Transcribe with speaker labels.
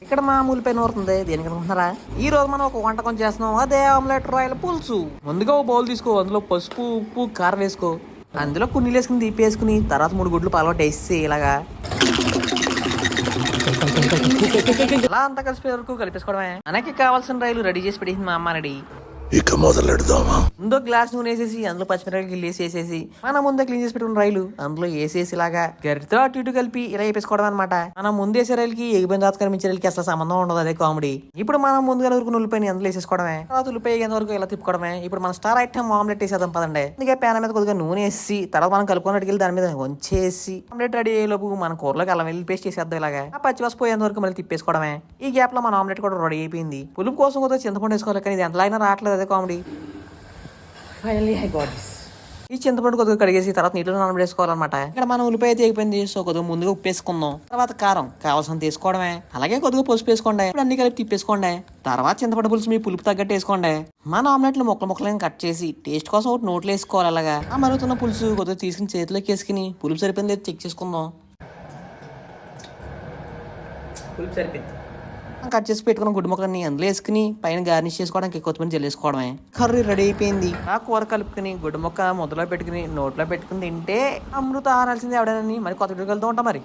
Speaker 1: ఇక్కడ మామూలు పైన ఊరుతుంది దేనికి అనుకుంటున్నారా? ఈ రోజు మనం ఒక వంటకం చేస్తున్నాం, అదే ఆమ్లెట్ రాయల పులుసు. ముందుగా ఒక బౌల్ తీసుకో, అందులో పసుపు ఉప్పు కారం వేసుకో, అందులో కొన్ని వేసుకుని తీపేసుకుని తర్వాత 3 గుడ్లు పాలవాటు వేసి ఇలాగా అలా అంతా కలిసి వరకు కలిపేసుకోవడమే. మనకి కావాల్సిన రైలు రెడీ చేసి పెట్టేసింది మా అమ్మ రెడీ.
Speaker 2: ఇక మొదలెడదామా?
Speaker 1: ముందు గ్లాస్ నూనె వేసేసి అందులో పచ్చిమిరపకాయలు వేసేసి మనం ముందే క్లీన్ చేసి పెట్టుకున్న రైలు అందులో వేసేసి ఇలాగా గరిటతో అటు ఇటు కలిపి ఇలా వేసుకోవడం అనమాట. మనం ముందేసే రైలుకి ఎగిపోయిన తర్వాత కనిపించే రైలుకి అసలు సంబంధం ఉండదు, అదే కామెడీ. ఇప్పుడు మనం ముందుగా ఉరుకున్న ఉల్లిపాయని అందులో వేసేసుకోవడమే, తర్వాత ఉల్లిపాయ వరకు ఇలా తిప్పుకోవడమే. ఇప్పుడు మన స్టార్ ఐటమ్ ఆమ్లెట్ వేసేద్దాం పదండి. అందుకే ప్యాన్ మీద కొద్దిగా నూనె వేసి తర్వాత మనం కలుపుకున్నట్టుకి వెళ్ళి దాని మీద వంచేసి ఆమ్లెట్ రెడీ అయ్యేలోపు మన కూరలోకి అల్లం వెల్లుల్లి పేస్ట్ చేసేద్దాం. ఇలాగా ఆ పచ్చివాసన పోయేంత వరకు మళ్ళీ తిప్పేసుకోవడమే. ఈ గ్యాప్ లో మన ఆమ్లెట్ కూడా రెడీ అయిపోయింది. పులుపు కోసం కొద్దిగా చింతపండు వేసుకోవాలి, కానీ ఇది ఎంతలో అయినా రావట్లేదు, అదే comedy. Finally I got this. ఈ చింతపండు కొద్దిగా కడిగేసి తర్వాత నీటిలో నానబెట్టుకోవాలన్నమాట. ఇక్కడ మనం ఉల్లిపాయ అయితే అయిపోయింది, సో కొద్దిగా ముందుగా ఉప్పు వేసుకుందాం, తర్వాత కారం కావాల్సిన తీసుకోవడమే, అలాగే కొద్దిగా పసుపు వేసుకోండి. ఇప్పుడు అన్ని కలిపి తిప్పేసుకోండి. తర్వాత చింతపండు పులుసు మీ పులుపు తగ్గట్టు వేసుకోండి. మన ఆమ్లెట్లు ముక్కలను కట్ చేసి టేస్ట్ కోసం ఒకటి నోట్లో వేసుకోవాలి. అలాగా ఆ మరుగుతున్న పులుసు కొద్దిగా తీసుకుని చేతిలోకి వేసుకుని పులుపు సరిపోయింది చెక్ చేసుకుందాం. పులుపు సరిపోయింది. కట్ చేసి పెట్టుకున్న గుడ్డు ముక్కలని అందులో వేసుకుని పైన గార్నిష్ చేసుకోవడానికి కొత్తిమీర జల్లేసుకోవడమే. కర్రీ రెడీ అయిపోయింది. ఆ కూర కలుపుకుని గుడ్డు ముక్క ముద్దలో పెట్టుకుని నోట్లో పెట్టుకుని తింటే అమృత అనాల్సింది ఎవడనని మరి కొత్త వెళ్తూ ఉంటాం మరి.